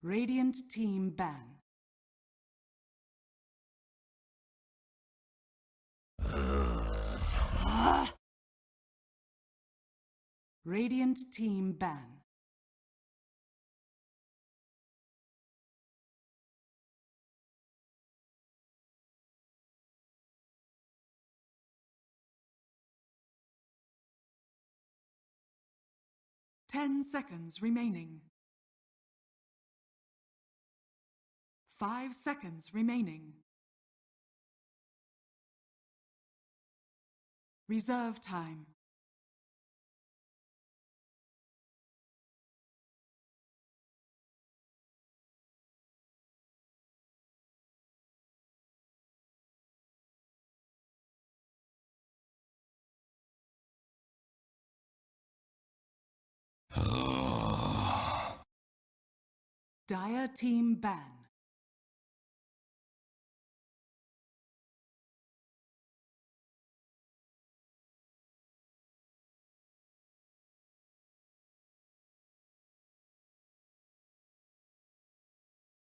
Radiant team ban. Radiant team ban. Ten seconds remaining. 5 seconds remaining. Reserve time. Dire team ban.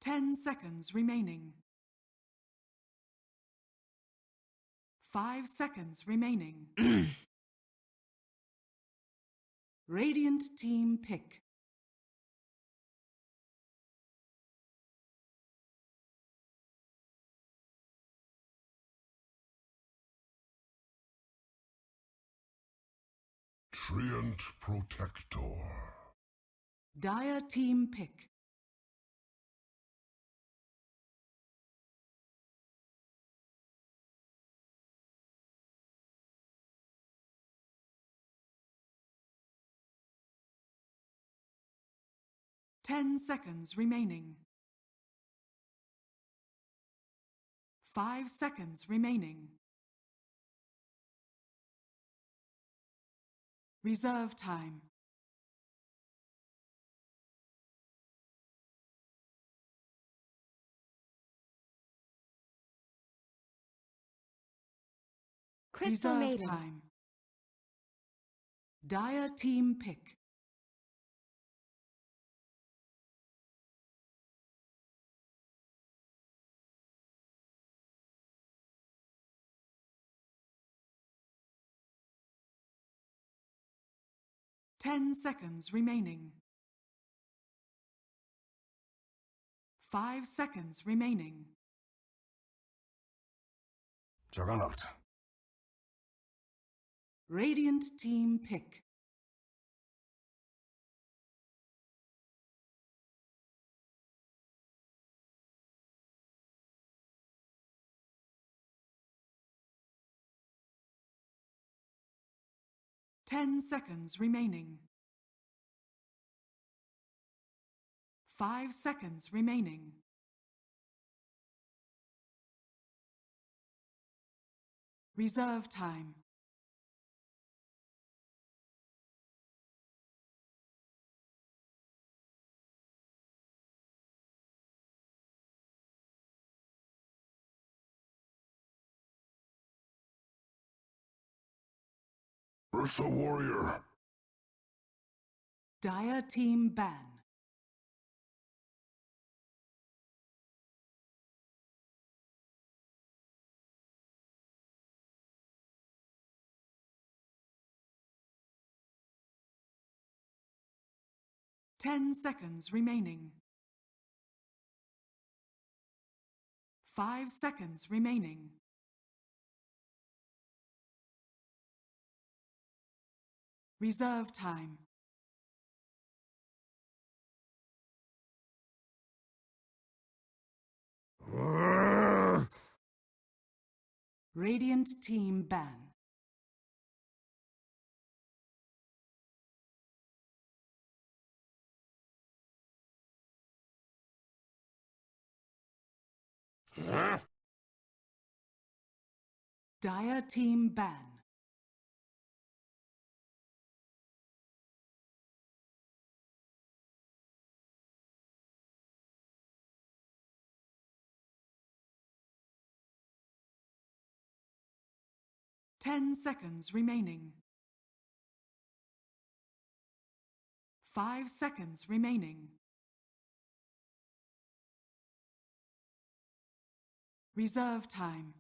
Ten seconds remaining. 5 seconds remaining. Radiant team pick. Treant Protector. Dire team pick. Ten seconds remaining. 5 seconds remaining. Reserve time. Crystal Reserve Maiden. time. Dire team pick. Ten seconds remaining. 5 seconds remaining. Juggernaut. Radiant team pick. Ten seconds remaining. 5 seconds remaining. Reserve time. Ursa Warrior. Dire team ban. Ten seconds remaining. 5 seconds remaining. Reserve time. Radiant team ban. Dire team ban. Ten seconds remaining. 5 seconds remaining. Reserve time.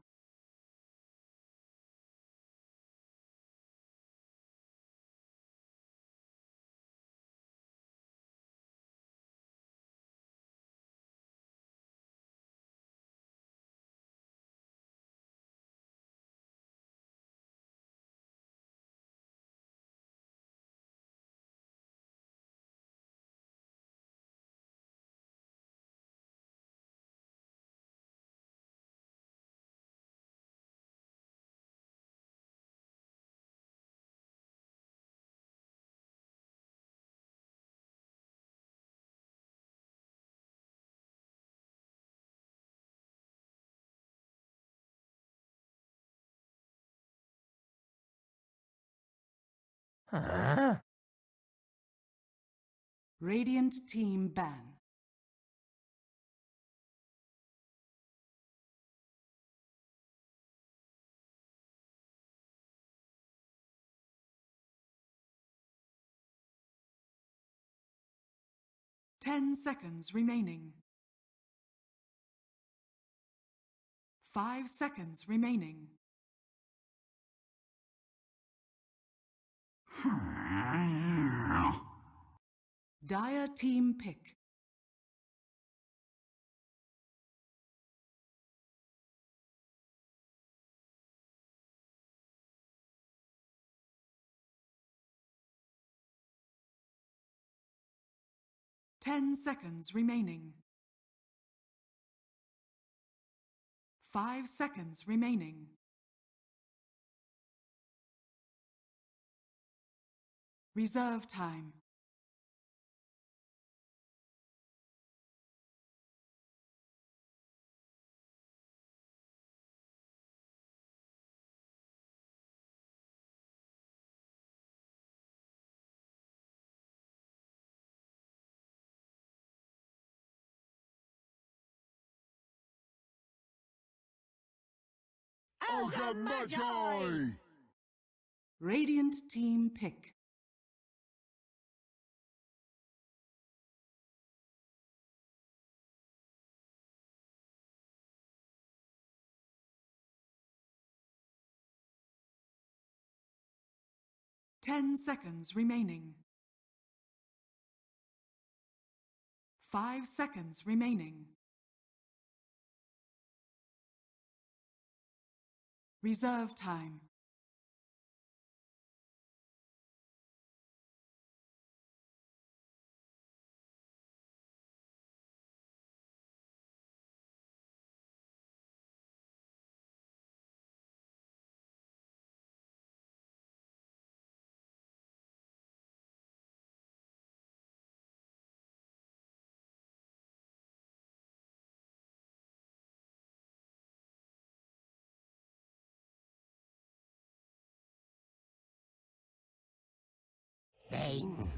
Radiant team ban. Ten seconds remaining. 5 seconds remaining. Dire team pick. Ten seconds remaining. 5 seconds remaining. Reserve time. Ogre Magi! Radiant team pick. Ten seconds remaining. 5 seconds remaining. Reserve time. Bang.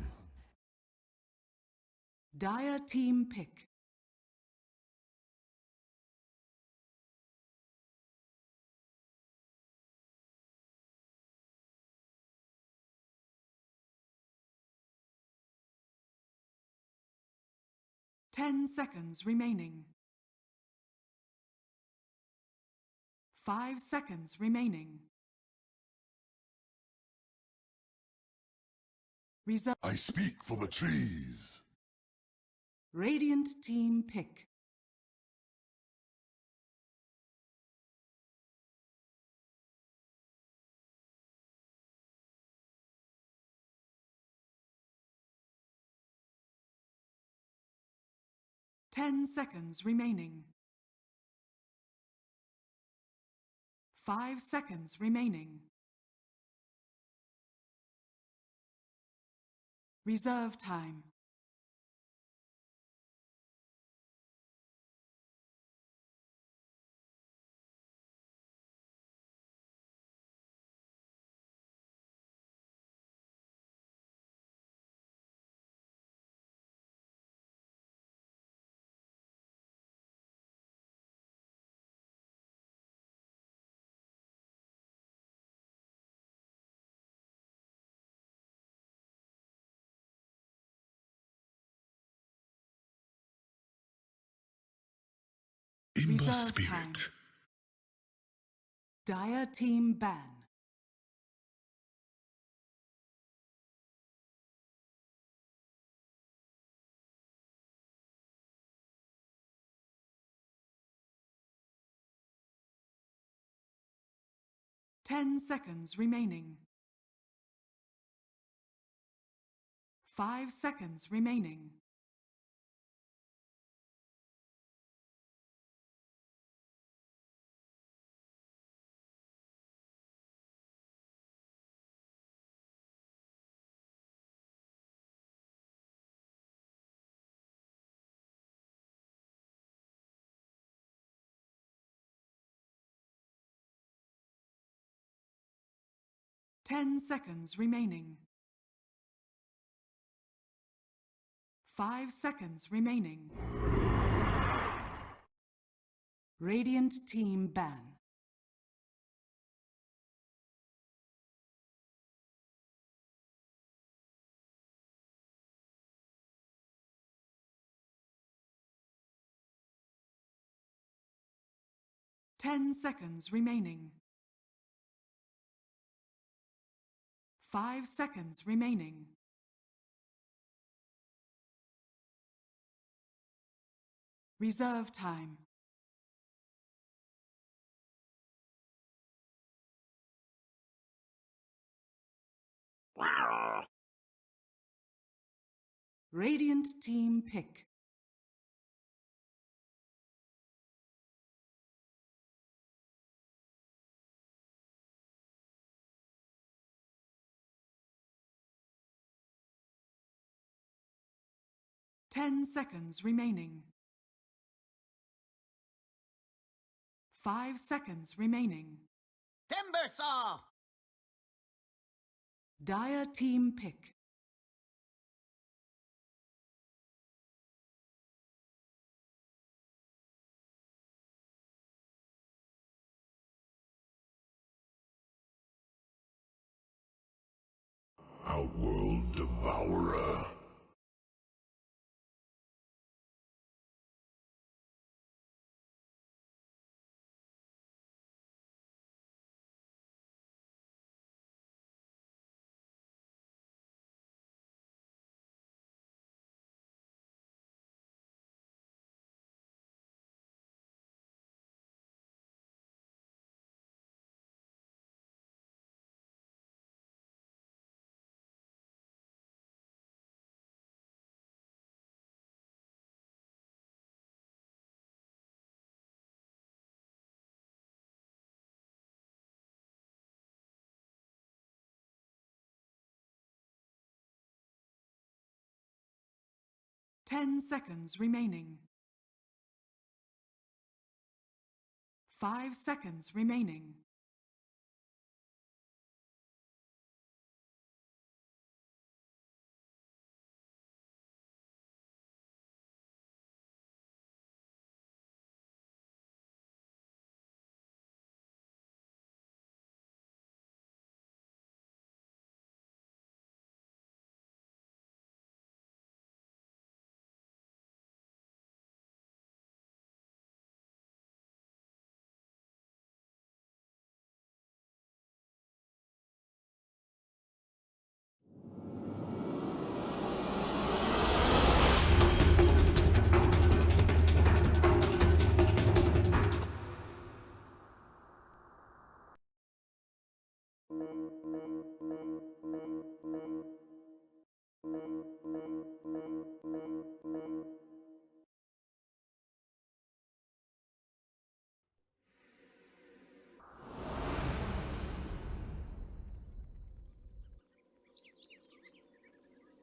Dire team pick. Ten seconds remaining. 5 seconds remaining. Reserve. I speak for the trees. Radiant team pick. Ten seconds remaining. 5 seconds remaining. Reserve time. In the Reserve spirit. time. Dire team ban. Ten seconds remaining. 5 seconds remaining. Ten seconds remaining. 5 seconds remaining. Radiant team ban. Ten seconds remaining. 5 seconds remaining. Reserve time. Radiant team pick. Ten seconds remaining. 5 seconds remaining. Timber saw! Dire team pick. Outworld Devourer. Ten seconds remaining. 5 seconds remaining.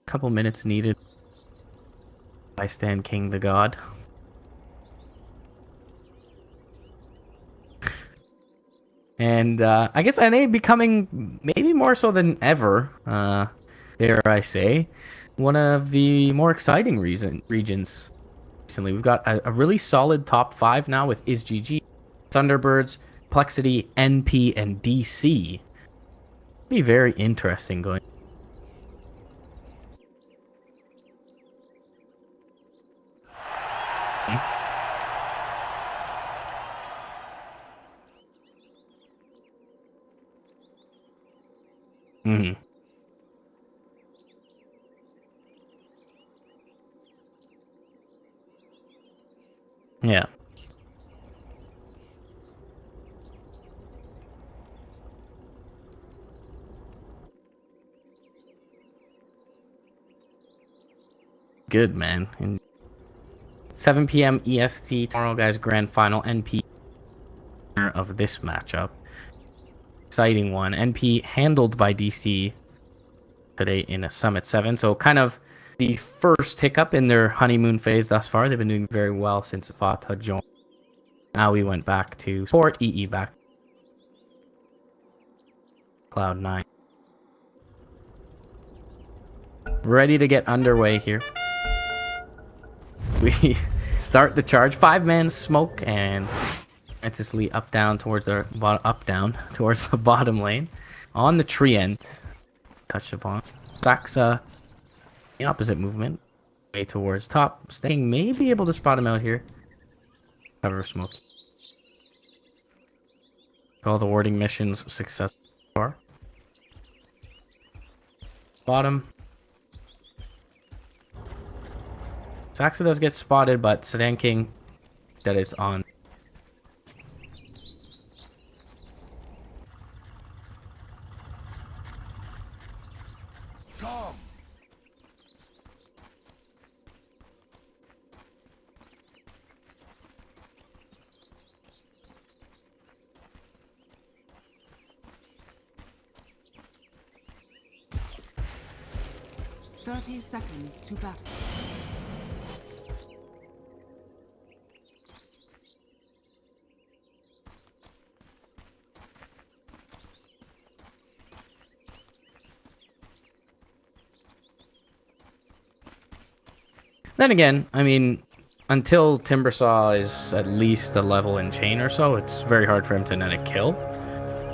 Couple minutes needed. I stand King the God. And I guess NA becoming maybe more so than ever, dare I say, one of the more exciting regions recently. We've got a really solid top 5 now with ISGG, Thunderbirds, Plexity, NP, and DC. Be very interesting going. good, man. And 7 p.m. EST tomorrow, guys. Grand final NP of this matchup. Exciting one. NP handled by DC today in a Summit 7. So kind of the first hiccup in their honeymoon phase thus far. They've been doing very well since Vata joined. Now we went back to Sport, EE back. Cloud9. Ready to get underway here. We start the charge. 5-man smoke and Francis Lee up down towards the towards the bottom lane. On the tree end. Touched upon. Saxa the opposite movement. Way towards top. Staying may be able to spot him out here. Cover smoke. All the warding missions successful so far. Bottom. Saxa does get spotted, but Sedan King that it's on. Come. 30 seconds to battle. Then again, I mean, until Timbersaw is at least a level in chain or so, it's very hard for him to net a kill.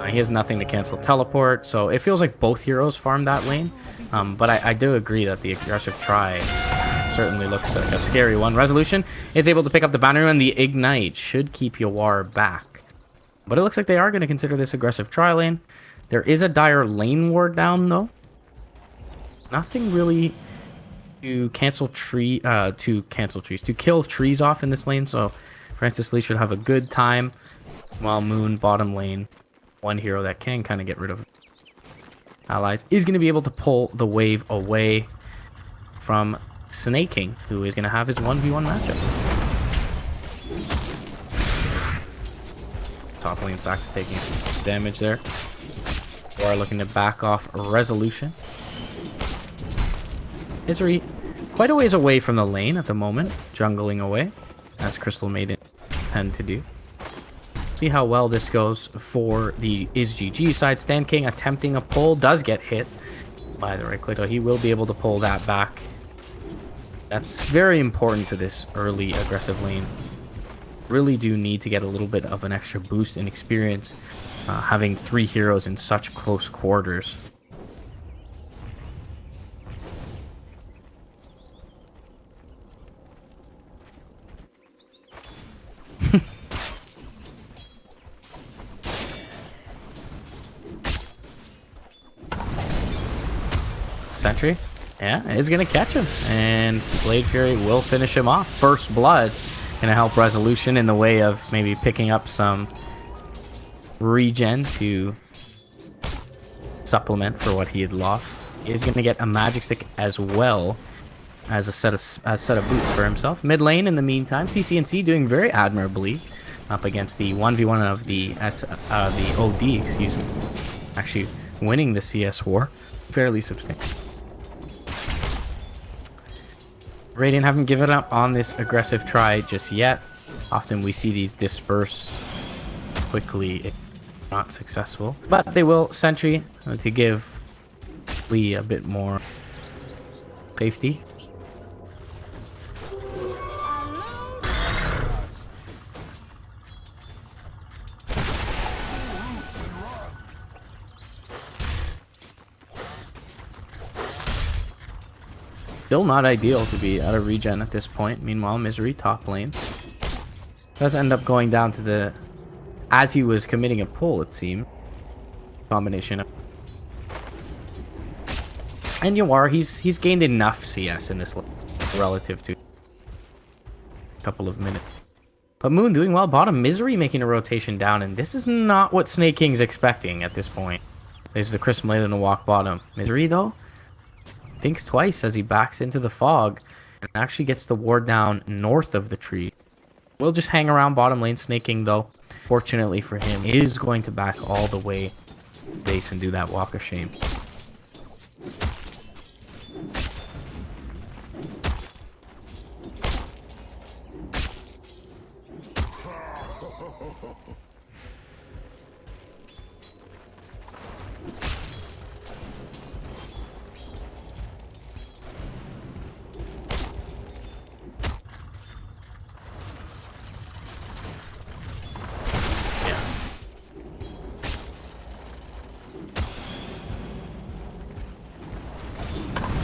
He has nothing to cancel teleport, so it feels like both heroes farm that lane. But I do agree that the aggressive try certainly looks like a scary one. Resolution is able to pick up the boundary, and the Ignite should keep Yawar back. But it looks like they are going to consider this aggressive try lane. There is a dire lane ward down, though. Nothing really to kill trees off in this lane, so Francis Lee should have a good time. While Moon, bottom lane, one hero that can kind of get rid of allies, is going to be able to pull the wave away from Snaking, who is going to have his 1v1 matchup. Top lane Sax taking damage there. Or looking to back off Resolution. Misery quite a ways away from the lane at the moment, jungling away, as Crystal Maiden tend to do. See how well this goes for the IsGG side. Stan King attempting a pull, does get hit by the right click, so he will be able to pull that back. That's very important to this early aggressive lane. Really do need to get a little bit of an extra boost in experience, having 3 heroes in such close quarters. Sentry, yeah, is gonna catch him, and Blade Fury will finish him off. First blood gonna help Resolution in the way of maybe picking up some regen to supplement for what he had lost. He is gonna get a magic stick as well as a set of boots for himself. Mid lane in the meantime, CCNC doing very admirably up against the 1v1 of the OD, excuse me. Actually winning the CS war fairly substantial. Radiant haven't given up on this aggressive try just yet. Often we see these disperse quickly if not successful. But they will sentry to give Lee a bit more safety. Still not ideal to be out of regen at this point. Meanwhile, Misery top lane does end up going down to the, as he was committing a pull, it seemed, combination of, and Yawar, he's gained enough CS in this relative to a couple of minutes. But Moon doing well bottom. Misery making a rotation down, and this is not what Snake King's expecting at this point. There's the Crystal Maiden to walk bottom. Misery though thinks twice as he backs into the fog and actually gets the ward down north of the tree. We'll just hang around bottom lane. Snaking, though, fortunately for him, is going to back all the way base and do that walk of shame.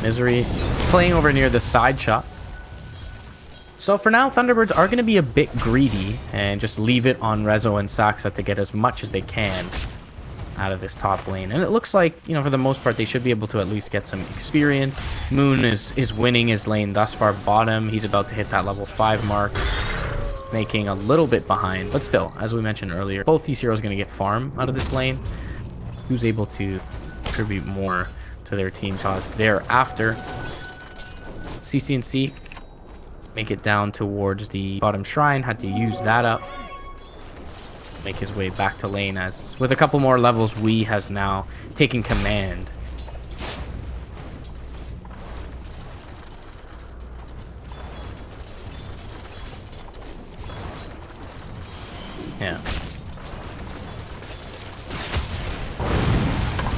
Misery playing over near the side shot. So for now, Thunderbirds are going to be a bit greedy and just leave it on Rezo and Saxa to get as much as they can out of this top lane. And it looks like, you know, for the most part, they should be able to at least get some experience. Moon is winning his lane thus far bottom. He's about to hit that level 5 mark, making a little bit behind. But still, as we mentioned earlier, both these heroes are going to get farm out of this lane. Who's able to contribute more to their team's cause thereafter. CC&C make it down towards the bottom shrine. Had to use that up. Make his way back to lane, as with a couple more levels, Wee has now taken command. Yeah.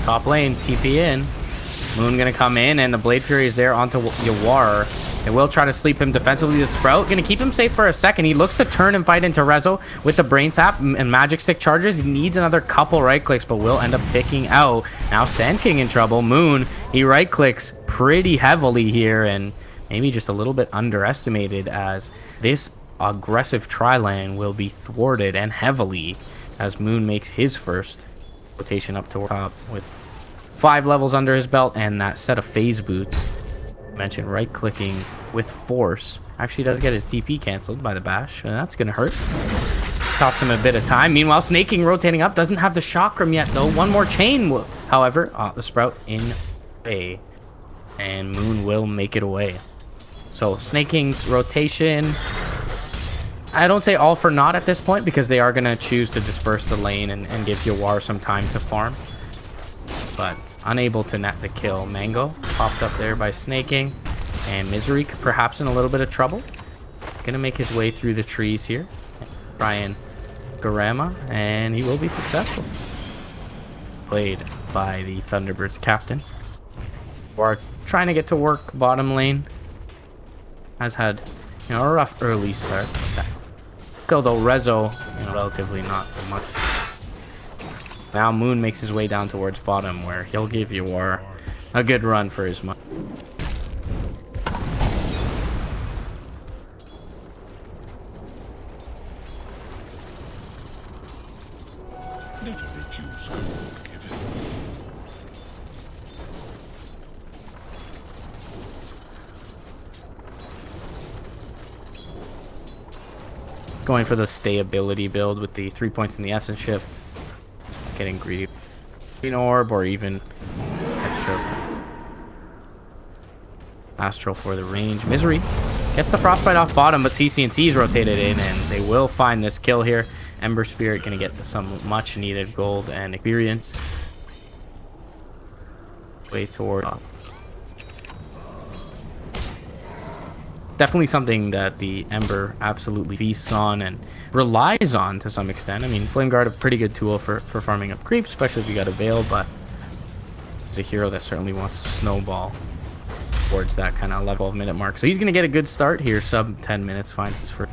Top lane, TP in. Moon gonna come in, and the Blade Fury is there onto Yawar. They will try to sleep him defensively. The Sprout gonna keep him safe for a second. He looks to turn and fight into Rezo with the Brain Sap and Magic Stick charges. He needs another couple right clicks, but will end up ticking out. Now Stand King in trouble. Moon, he right clicks pretty heavily here, and maybe just a little bit underestimated, as this aggressive tri-lane will be thwarted and heavily as Moon makes his first rotation up to top with 5 levels under his belt and that set of phase boots. Mentioned right clicking with force actually does get his TP canceled by the bash, and that's gonna hurt. Cost him a bit of time. Meanwhile, Snaking rotating up, doesn't have the chakram yet though. One more chain will, however, the Sprout in way, and Moon will make it away. So Snaking's rotation, I don't say all for naught at this point, because they are gonna choose to disperse the lane and give Yawar some time to farm, but unable to net the kill. Mango popped up there by Snaking, and Misery perhaps in a little bit of trouble. Gonna make his way through the trees here. Brian Garama, and he will be successful. Played by the Thunderbirds captain. Or trying to get to work bottom lane. Has had, you know, a rough early start. Still though, Rezo, you know, relatively not much. Now Moon makes his way down towards bottom, where he'll give Yawar a good run for his money. Never refuse gold given. Going for the stayability build with the 3 points in the Essence Shift. Getting greedy. Green Orb, or even extra Astral for the range. Misery gets the Frostbite off bottom, but CC&C's rotated in, and they will find this kill here. Ember Spirit gonna get some much needed gold and experience. Way toward definitely something that the Ember absolutely feasts on and relies on to some extent. I mean, Flame Guard, a pretty good tool for farming up creep, especially if you got a Veil, but it's a hero that certainly wants to snowball towards that kind of level 12-minute mark. So he's going to get a good start here. Sub 10 minutes finds his first.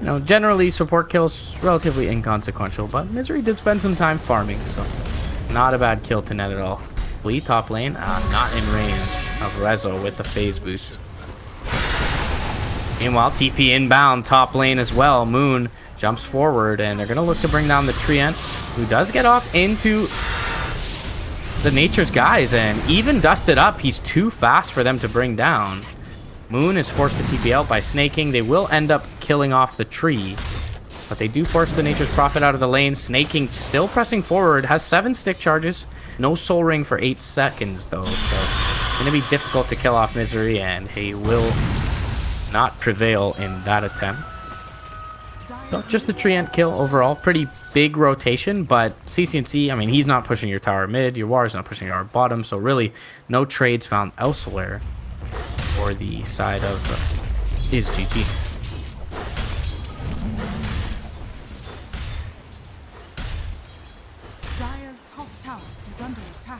You know, generally support kills relatively inconsequential, but Misery did spend some time farming, so not a bad kill to net at all. Lee top lane, not in range of Rezo with the phase boots. Meanwhile, TP inbound top lane as well. Moon jumps forward, and they're going to look to bring down the Treant, who does get off into the Nature's Guys, and even dusted up. He's too fast for them to bring down. Moon is forced to TP out by Snaking. They will end up killing off the tree, but they do force the Nature's Prophet out of the lane. Snaking still pressing forward, has 7 stick charges. No Soul Ring for 8 seconds, though, so going to be difficult to kill off Misery, and he will not prevail in that attempt. So just a Treant kill overall. Pretty big rotation, but CCNC, I mean, he's not pushing your tower mid. Your War's not pushing your bottom, so really no trades found elsewhere for the side of is GG. Dire's top tower is under attack.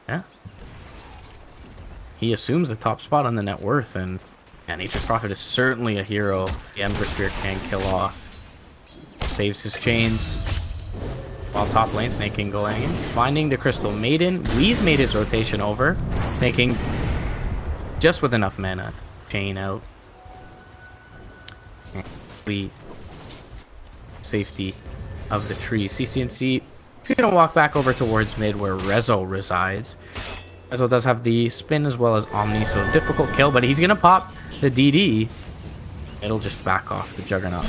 Yeah. He assumes the top spot on the net worth, and Nature's Prophet is certainly a hero the Ember Spirit can kill off. Saves his chains. While top lane snaking going in. Finding the Crystal Maiden. Wee's made his rotation over. Taking just with enough mana. Chain out. We safety of the tree. CCNC is going to walk back over towards mid where Rezo resides. Rezo does have the spin as well as Omni, so difficult kill, but he's going to pop the DD. It'll just back off the Juggernaut.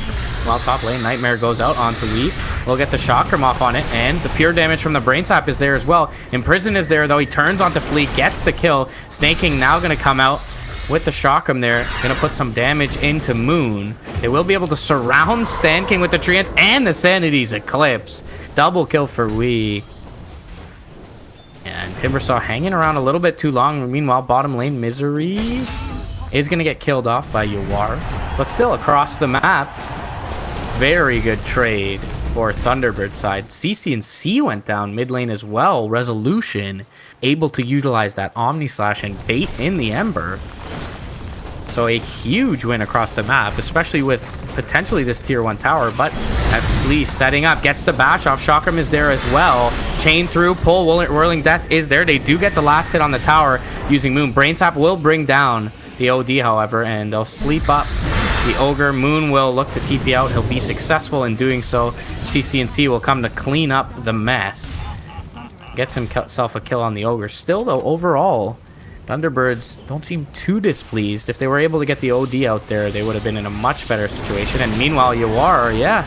While top lane, Nightmare goes out onto Wee. We'll get the Chakram off on it, and the pure damage from the Brain Sap is there as well. Imprison is there, though. He turns onto Fleet, gets the kill. Snaking now going to come out with the Chakram there. Going to put some damage into Moon. They will be able to surround Stan King with the Treants and the Sanity's Eclipse. Double kill for Wee. And Timbersaw hanging around a little bit too long. Meanwhile, bottom lane, Misery is going to get killed off by Yawar. But still across the map, very good trade for Thunderbird side. CCNC went down mid lane as well. Resolution able to utilize that Omni Slash and bait in the Ember. So a huge win across the map, especially with potentially this tier 1 tower. But at least setting up, gets the bash off. Chakram is there as well. Chain through, pull, Whirling Death is there. They do get the last hit on the tower using Moon. Brain Sap will bring down the OD, however, and they'll sleep up the Ogre. Moon will look to TP out. He'll be successful in doing so. CCNC will come to clean up the mess. Gets himself a kill on the Ogre. Still, though, overall, Thunderbirds don't seem too displeased. If they were able to get the OD out there, they would have been in a much better situation. And meanwhile, Yawar, yeah,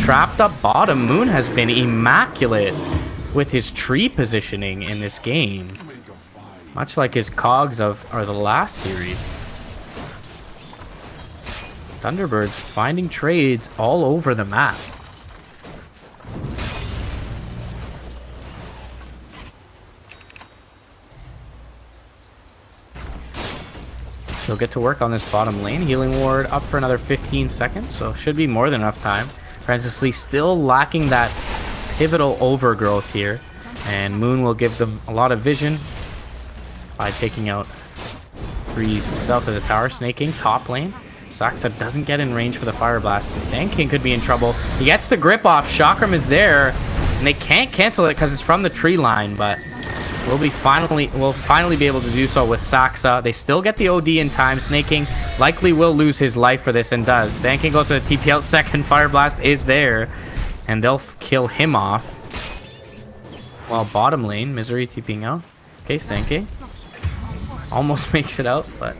trapped up bottom. Moon has been immaculate with his tree positioning in this game. Much like his cogs of the last series. Thunderbirds finding trades all over the map. He'll get to work on this bottom lane. Healing Ward up for another 15 seconds, so should be more than enough time. Francis Lee still lacking that pivotal overgrowth here. And Moon will give them a lot of vision by taking out Breeze south of the tower. Snaking top lane. Saxa doesn't get in range for the Fire Blast. Dan King could be in trouble. He gets the grip off. Chakram is there, and they can't cancel it because it's from the tree line, but we'll finally be able to do so with Saxa. They still get the OD in time. Snaking likely will lose his life for this and does. Dan King goes for the TP out. Second Fire Blast is there, and they'll kill him off. While bottom lane, Misery TPing out. Okay, Stan King almost makes it out, but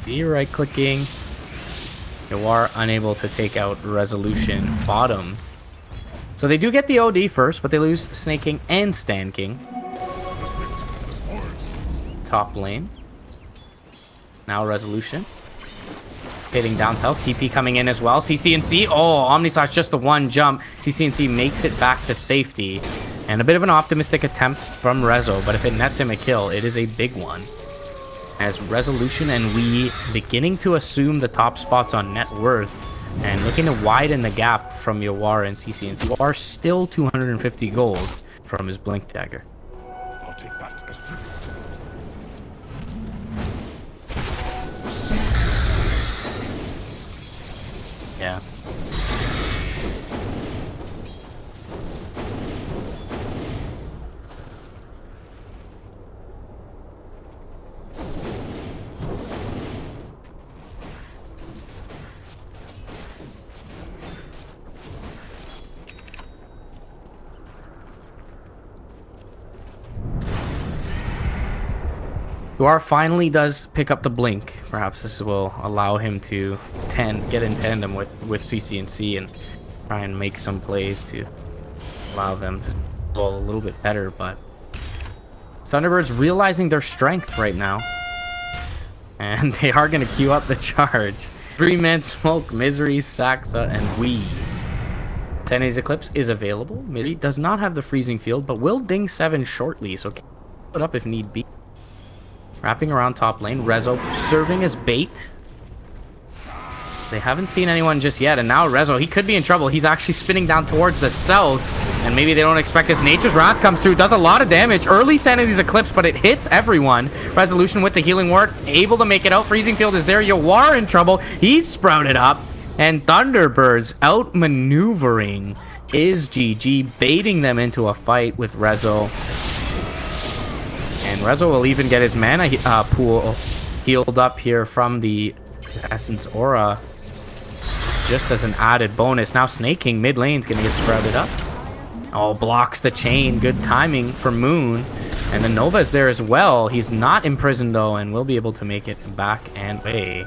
the right clicking. Yawar unable to take out Resolution bottom. So they do get the OD first, but they lose Snaking and Stan King. Top lane. Now Resolution. Hitting down south. TP coming in as well. CCNC. Oh, Omnislash just the one jump. CCNC makes it back to safety. And a bit of an optimistic attempt from Rezo, but if it nets him a kill, it is a big one. As Resolution and we beginning to assume the top spots on net worth and looking to widen the gap from Yawar and CCNC. Yawar still 250 gold from his Blink Dagger. I'll take that as tribute. Yeah. Yawar finally does pick up the blink. Perhaps this will allow him to get in tandem with CCNC and try and make some plays to allow them to roll a little bit better, but Thunderbirds realizing their strength right now. And they are going to queue up the charge. 3-man Smoke, Misery, Saxa, and Wee. 10 Days Eclipse is available. Misery does not have the freezing field, but will ding 7 shortly, so can put up if need be. Wrapping around top lane. Rezo serving as bait. They haven't seen anyone just yet, and now Rezo, he could be in trouble. He's actually spinning down towards the south, and maybe they don't expect this. Nature's Wrath comes through, does a lot of damage. Early Sanity's Eclipse, but it hits everyone. Resolution with the healing ward, able to make it out. Freezing Field is there. Yawar in trouble. He's sprouted up, and Thunderbirds outmaneuvering is GG, baiting them into a fight with Rezo. And Rezo will even get his mana pool healed up here from the Essence Aura, just as an added bonus. Now Snake King mid lane's gonna get sprouted up. Oh, blocks the chain. Good timing for Moon. And the Nova's there as well. He's not imprisoned though, and will be able to make it back and away.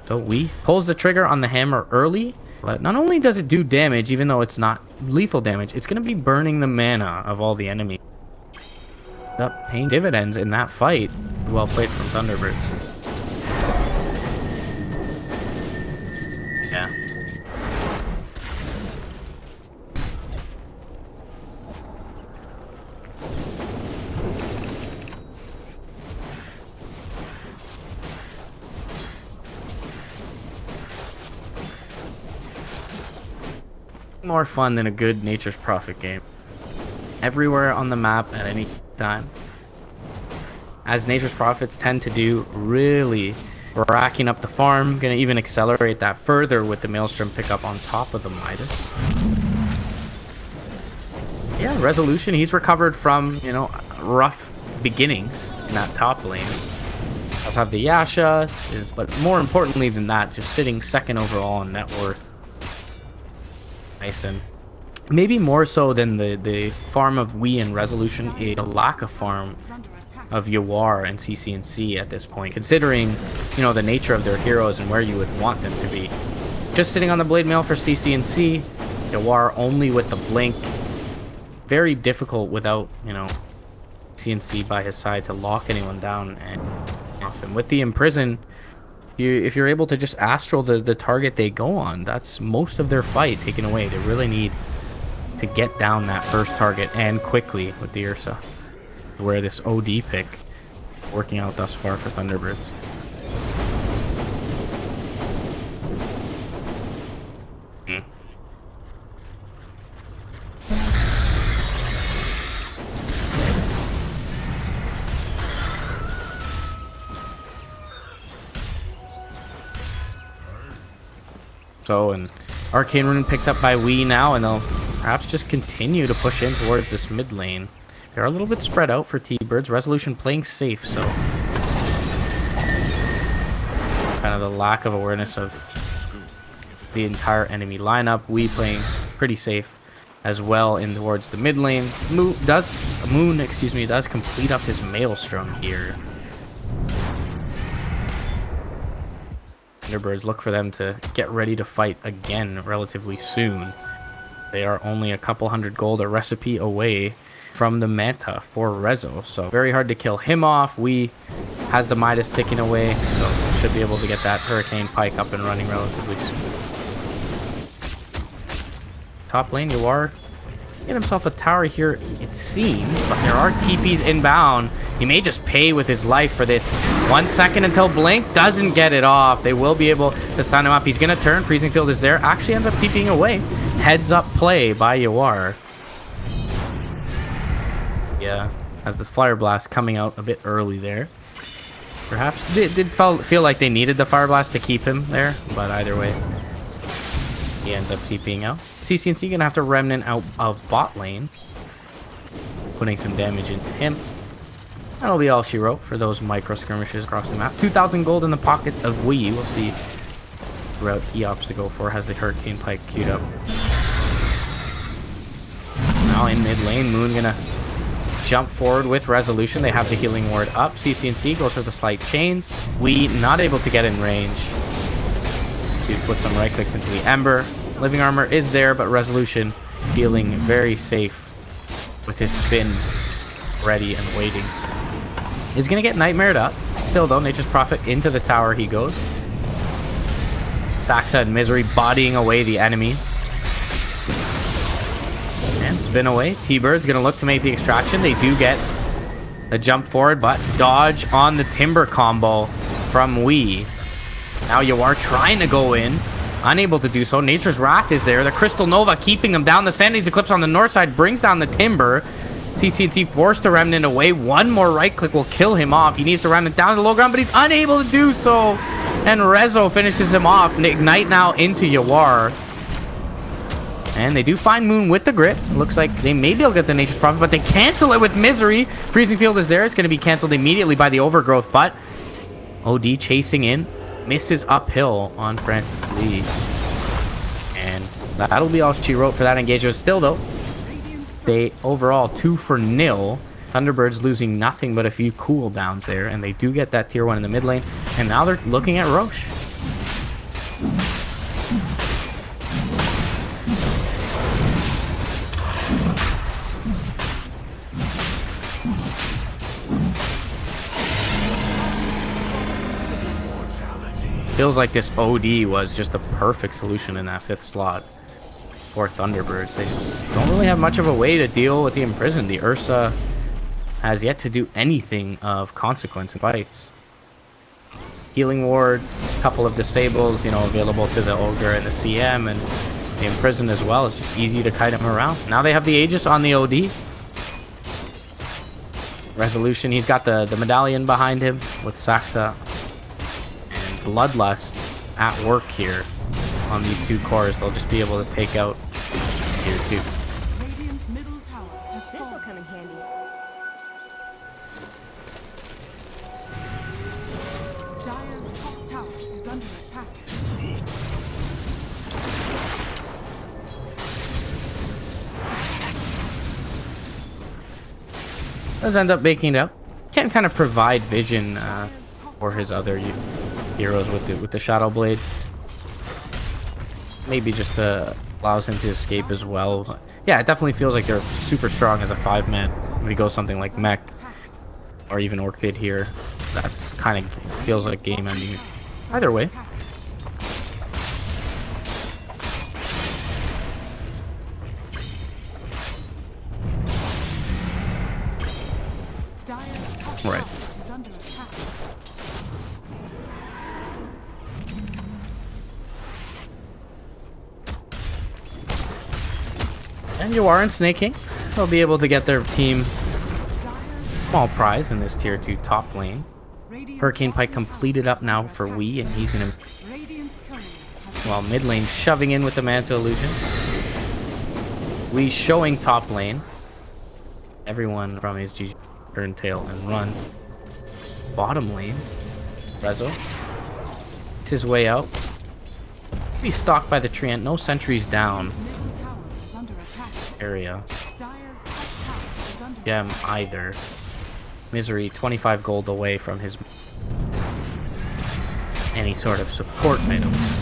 So we pulls the trigger on the hammer early, but not only does it do damage, even though it's not lethal damage, it's gonna be burning the mana of all the enemies. Up paying dividends in that fight. Well played from Thunderbirds. Yeah. More fun than a good Nature's Prophet game. Everywhere on the map at any time. As Nature's Prophets tend to do, really racking up the farm. Gonna even accelerate that further with the Maelstrom pickup on top of the Midas. Yeah, Resolution, he's recovered from, you know, rough beginnings in that top lane. Also have the Yasha, but more importantly than that, just sitting second overall in net worth. Nice, and maybe more so than the farm of Wii and Resolution, a lack of farm of Yawar and CCNC at this point, considering, you know, the nature of their heroes and where you would want them to be. Just sitting on the Blade Mail for CCNC, Yawar only with the Blink. Very difficult without, you know, CNC by his side to lock anyone down. And often with the Imprison, if you're able to just Astral the target they go on, that's most of their fight taken away. They really need to get down that first target, and quickly with the Ursa. Where this OD pick working out thus far for Thunderbirds. So, and Arcane Rune picked up by Wii now, and they'll perhaps just continue to push in towards this mid lane. They're a little bit spread out for TBirds. Resolution playing safe, so kind of the lack of awareness of the entire enemy lineup. We playing pretty safe as well in towards the mid lane. Moon does complete up his Maelstrom here. Thunderbirds look for them to get ready to fight again relatively soon. They are only a couple hundred gold a recipe away from the Manta for Rezo, so very hard to kill him off. We has the Midas ticking away, so should be able to get that Hurricane Pike up and running relatively soon. Top lane, Yawar get himself a tower here, it seems, but there are TPs inbound. He may just pay with his life for this. 1 second until Blink doesn't get it off. They will be able to sign him up. He's gonna turn. Freezing Field is there. Actually ends up TPing away. Heads up play by Yawar. Yeah, as the Flyer Blast coming out a bit early there. Perhaps did feel like they needed the Fire Blast to keep him there, but either way, he ends up TPing out. CCNC gonna have to remnant out of bot lane, putting some damage into him. That'll be all she wrote for those micro skirmishes across the map. 2,000 gold in the pockets of Wii. We'll see what route he opts to go for. Has the Hurricane Pike queued up. Now in mid lane, Moon gonna jump forward with Resolution. They have the healing ward up. CCNC goes for the slight chains. We not able to get in range. Dude put some right clicks into the Ember. Living armor is there, but Resolution feeling very safe with his spin ready and waiting. He's going to get nightmared up. Still, though, Nature's Prophet into the tower he goes. Saxa and Misery bodying away the enemy. And spin away. T-Bird's going to look to make the extraction. They do get the jump forward, but dodge on the Timber combo from Wii. Now you are trying to go in. Unable to do so. Nature's Wrath is there. The Crystal Nova keeping them down. The Sandings Eclipse on the north side brings down the Timber. CCNC forced to Remnant away. One more right click will kill him off. He needs to Remnant down to the low ground, but he's unable to do so. And Rezo finishes him off. Ignite now into Yawar. And they do find Moon with the Grit. Looks like they maybe will get the Nature's Prophet, but they cancel it with Misery. Freezing Field is there. It's going to be canceled immediately by the Overgrowth, but OD chasing in. Misses uphill on Francis Lee. And that'll be all she wrote for that engagement. Still, though, they overall 2-0. Thunderbirds losing nothing but a few cooldowns there. And they do get that tier 1 in the mid lane. And now they're looking at Roche. Feels like this OD was just a perfect solution in that 5th slot for Thunderbirds. They don't really have much of a way to deal with the Imprisoned. The Ursa has yet to do anything of consequence in fights. Healing Ward, a couple of disables, you know, available to the Ogre and the CM, and the Imprisoned as well. It's just easy to kite him around. Now they have the Aegis on the OD. Resolution, he's got the medallion behind him with Saxa. Bloodlust at work here on these two cores. They'll just be able to take out this tier 2. Radiant's middle tower has This'll fallen. come in handy. Dire's top tower is under attack. Does end up making it up. Can kind of provide vision for his other heroes with the Shadow Blade. Maybe just allows him to escape as well. But yeah, it definitely feels like they're super strong as a 5-man. If we go something like Mech or even Orchid here, that's kind of feels like game ending. Either way. Dire's top Right. tower is under attack. And you aren't snaking. They'll be able to get their team small prize in this tier 2 top lane. Hurricane Pike completed up now for Wii, and he's gonna, while mid lane shoving in with the Manta Illusion. Wii showing top lane. Everyone from his GG turn tail and run. Bottom lane, Rezo. It's his way out. Be stalked by the Treant. No sentries down. Area. Gem either. Misery 25 gold away from his any sort of support items.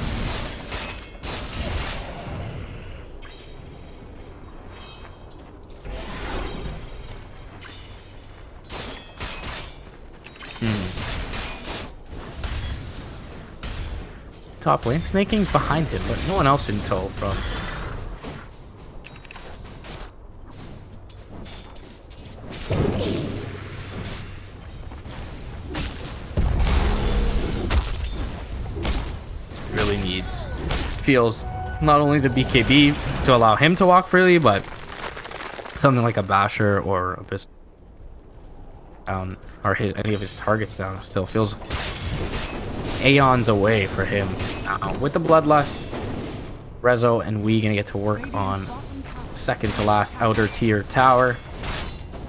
Top lane. Snaking's behind him, but no one else in tow from really needs. Feels not only the BKB to allow him to walk freely, but something like a Basher or a Bis down, or any of his targets down. Still feels aeons away for him. Now, with the Bloodlust, Rezo and Wii gonna get to work on second to last outer tier tower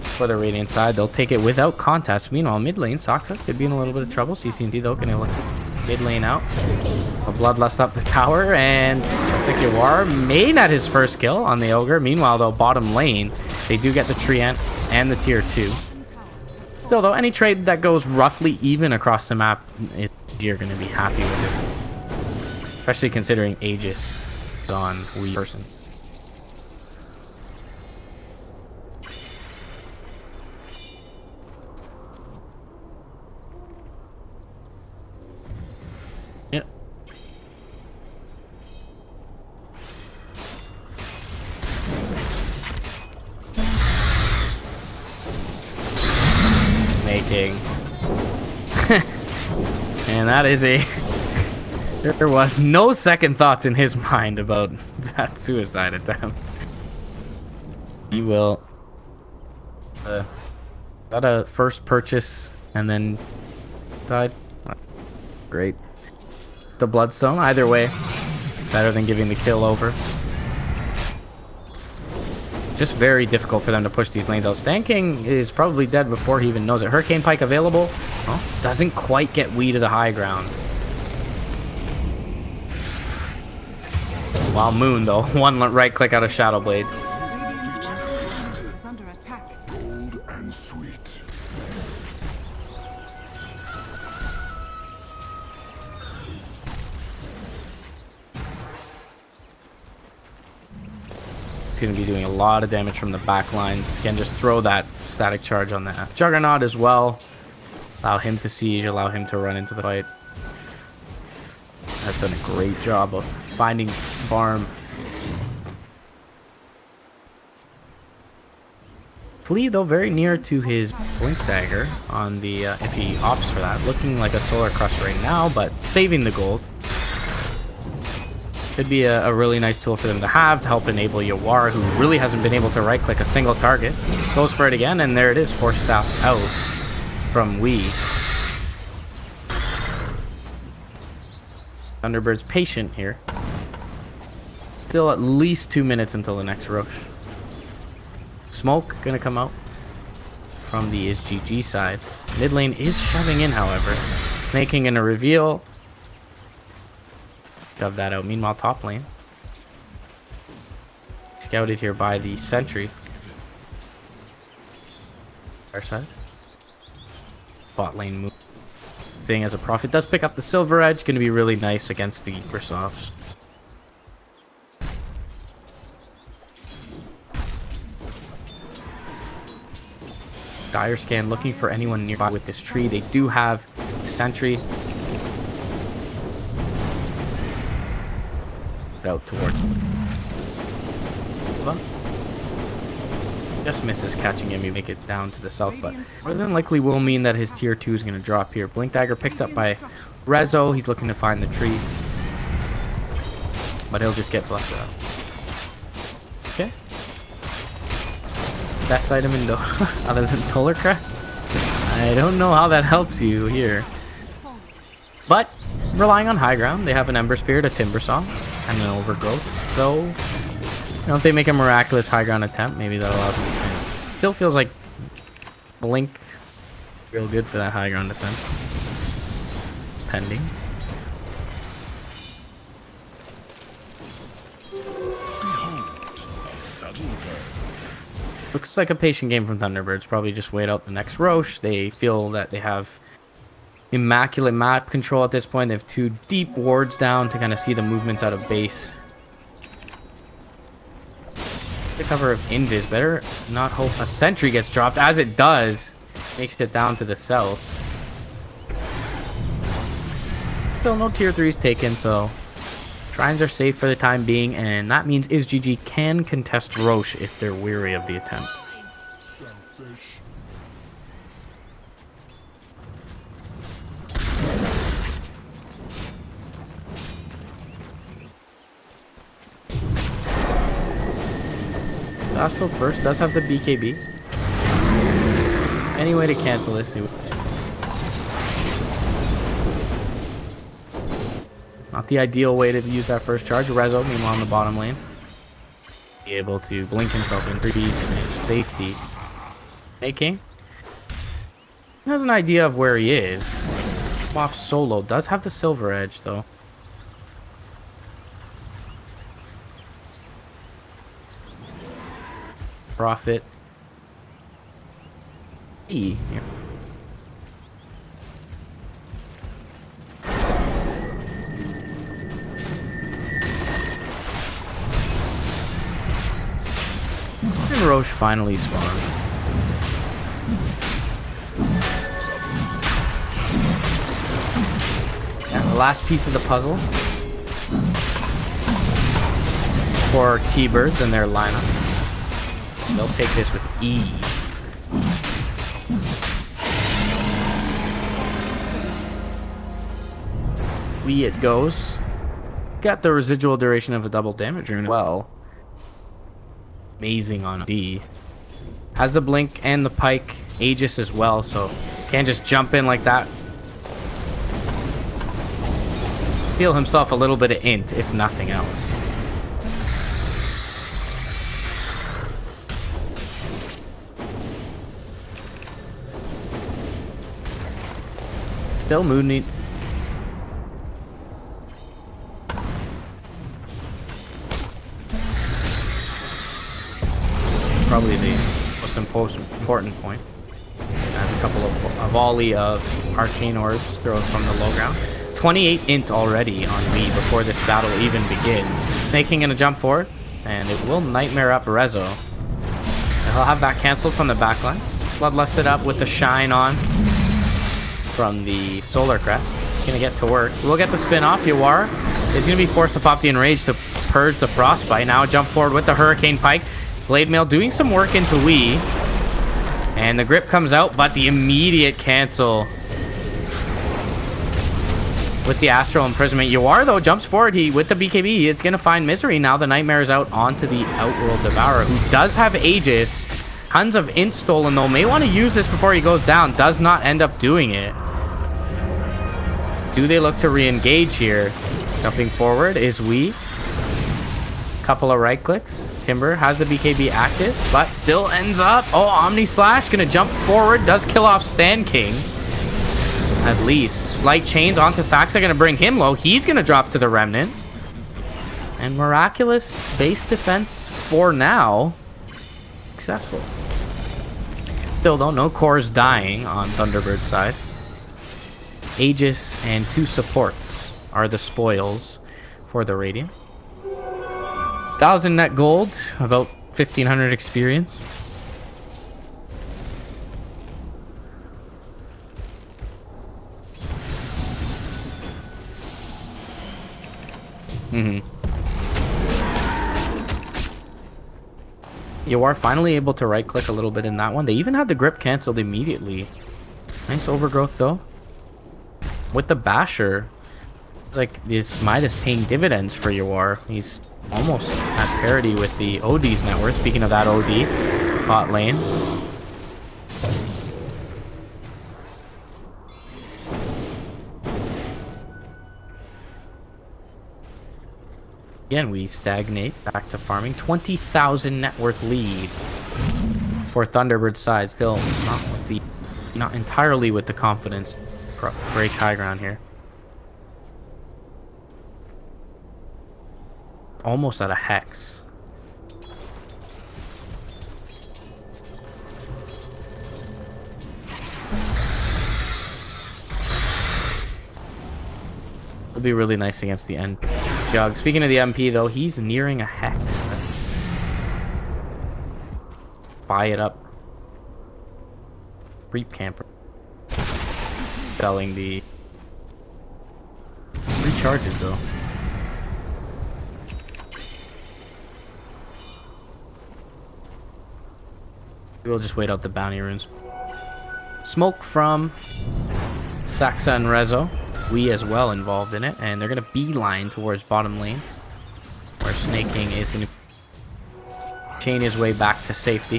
for the Radiant side. They'll take it without contest. Meanwhile, mid lane, Saxa could be in a little bit of trouble. CCNT though gonna look mid lane out. A Bloodlust up the tower, and looks like Yawar made at his first kill on the Ogre. Meanwhile, though, bottom lane, they do get the Treant and the tier 2. Still, though, any trade that goes roughly even across the map, you're going to be happy with this. Especially considering Aegis on Wii person. Yep. Snaking. And that is a... There was no second thoughts in his mind about that suicide attempt. He will... got a first purchase and then died. Great. The Bloodstone, either way, better than giving the kill over. Just very difficult for them to push these lanes out. Stan King is probably dead before he even knows it. Hurricane Pike available. Well, doesn't quite get Wii to the high ground. While Moon, though, one right click out of Shadow Blade. Is under attack. Bold and sweet. He's going to be doing a lot of damage from the back lines. Can just throw that static charge on that Juggernaut as well. Allow him to siege, allow him to run into the fight. Has done a great job of finding Barm. Flea, though, very near to his Blink Dagger on the, if he opts for that. Looking like a Solar Crust right now, but saving the gold. Could be a really nice tool for them to have to help enable Yawar, who really hasn't been able to right-click a single target. Goes for it again, and there it is, Force Staff out from Wii. Thunderbird's patient here. Still at least 2 minutes until the next Roche. Smoke gonna come out from the SGG side. Mid lane is shoving in, however. Snaking in a reveal. Shove that out. Meanwhile, top lane. Scouted here by the sentry. Our side. Bot lane move. Thing as a Prophet does pick up the Silver Edge. Going to be really nice against the Microsofts. Dire Scan looking for anyone nearby with this tree. They do have Sentry. Out towards him. Well, just misses catching him. You make it down to the south, but more than likely will mean that his tier 2 is going to drop here. Blink Dagger picked up by Rezo. He's looking to find the tree, but he'll just get bluffed out. Okay. Best item in Dota other than Solar Crest? I don't know how that helps you here. But relying on high ground, they have an Ember Spirit, a Timber Saw, and an Overgrowth. So, you know, if they make a miraculous high ground attempt, maybe that allows them to win. Still feels like Blink real good for that high ground defense. Pending. Looks like a patient game from Thunderbirds. Probably just wait out the next Roche. They feel that they have immaculate map control at this point. They have 2 deep wards down to kind of see the movements out of base. The cover of Invis. Better not hope a sentry gets dropped. As it does, makes it down to the south. Still no tier 3s taken, so Shrines are safe for the time being, and that means ISGG can contest Roche if they're weary of the attempt. Last first does have the BKB. Any way to cancel this? Not the ideal way to use that first charge. Rezo, meanwhile, on the bottom lane, be able to blink himself in peace and safety. Making has an idea of where he is. Off solo, does have the Silver Edge though. Prophet. E here. And Roche finally spawned. And the last piece of the puzzle for TBirds and their lineup. They'll take this with ease. It goes. Got the residual duration of a double damage rune. Well, amazing on B. Has the blink and the pike, Aegis as well, so can't just jump in like that. Steal himself a little bit of int, if nothing else. Still mood need. Probably the most important point. Has a couple of a volley of arcane orbs thrown from the low ground. 28 int already on me before this battle even begins. Making a jump forward, and it will nightmare up Rezo. He'll have that cancelled from the backlines. Bloodlusted up with the shine on from the solar crest. Gonna get to work. We'll get the spin off. Yawar is gonna be forced to pop the enrage to purge the frostbite. Now jump forward with the hurricane pike. Blade Mail doing some work into Wii. And the grip comes out, but the immediate cancel with the Astral Imprisonment. Yawar, though, jumps forward. With the BKB, he is going to find Misery. Now the Nightmare is out onto the Outworld Devourer, who does have Aegis. Tons of int stolen, though. May want to use this before he goes down. Does not end up doing it. Do they look to re-engage here? Jumping forward is Wii. Couple of right clicks. Timber has the BKB active, but still ends up. Oh, Omni Slash gonna jump forward. Does kill off Stan King. At least. Light Chains onto Saxa, gonna bring him low. He's gonna drop to the Remnant. And Miraculous base defense for now. Successful. Still though, no cores dying on Thunderbird's side. Aegis and 2 supports are the spoils for the Radiant. 1,000 net gold, about 1,500 experience. You are finally able to right click a little bit in that one. They even had the grip canceled immediately. Nice overgrowth though. With the Basher, it's like this Might is paying dividends for Yawar. He's almost at parity with the OD's net worth. Speaking of that OD, bot lane. Again, we stagnate back to farming. 20,000 net worth lead for Thunderbird's side. Still not entirely with the confidence to break high ground here. Almost at a hex. It'll be really nice against the end. Jug. Speaking of the MP though, he's nearing a hex. Buy it up. Reap camper. Selling the recharges though. We'll just wait out the bounty runes. Smoke from Saxa and Rezo. We as well involved in it. And they're going to beeline towards bottom lane. Where Snake King is going to chain his way back to safety.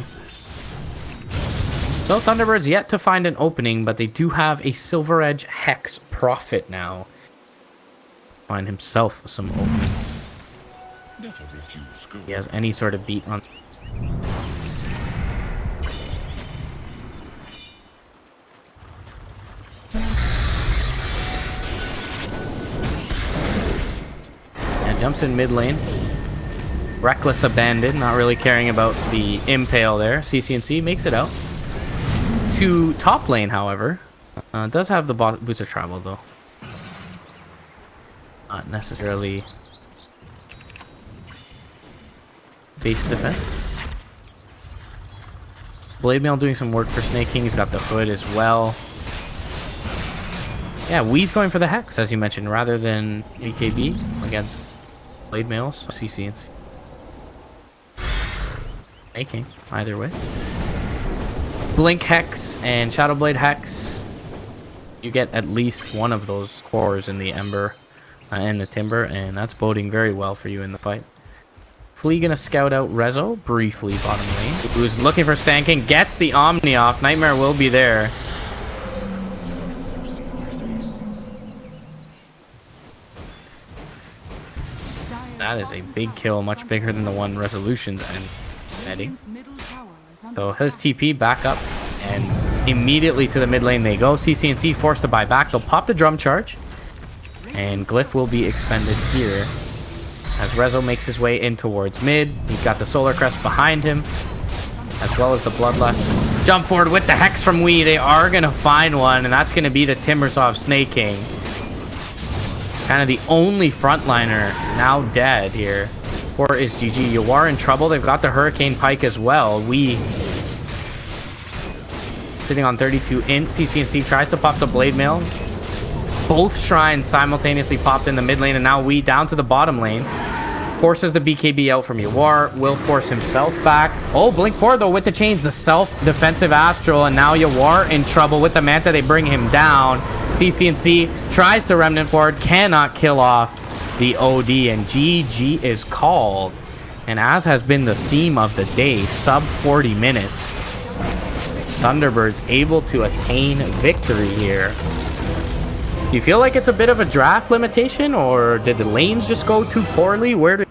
So Thunderbird's yet to find an opening. But they do have a Silver Edge Hex Prophet now. Find himself some opening. Never refuse gold. He has any sort of beat on... Jumps in mid lane. Reckless Abandon, not really caring about the impale there. CCNC makes it out. To top lane, however. Does have the Boots of Travel, though. Not necessarily base defense. Blade Mail doing some work for Snake King. He's got the hood as well. Yeah, Wee's going for the Hex, as you mentioned, rather than AKB against Blade Mails. CCNC. Snake King, either way. Blink Hex and Shadow Blade Hex. You get at least one of those cores in the Ember and the Timber, and that's boding very well for you in the fight. Flea gonna scout out Rezo briefly bottom lane. Who's looking for Stanking, gets the Omni off. Nightmare will be there. That is a big kill, much bigger than the one Resolutions and Netting. So his TP back up, and immediately to the mid lane they go. CCNC forced to buy back. They'll pop the drum charge, and Glyph will be expended here as Rezo makes his way in towards mid. He's got the Solar Crest behind him, as well as the Bloodlust. Jump forward with the Hex from Wee. They are going to find one, and that's going to be the Timbersaw Snake King. Kind of the only frontliner now dead here for is GG. You are in trouble. They've got the Hurricane Pike as well. Wee sitting on 32 int. CCNC tries to pop the Blade Mail. Both shrines simultaneously popped in the mid lane, and now Wee down to the bottom lane. Forces the BKB out from Yawar. Will force himself back. Oh, Blink 4 though with the chains. The self-defensive Astral, and now Yawar in trouble with the Manta. They bring him down. CCNC tries to Remnant forward. Cannot kill off the OD, and GG is called. And as has been the theme of the day, sub 40 minutes. Thunderbirds able to attain victory here. Do you feel like it's a bit of a draft limitation, or did the lanes just go too poorly? Where do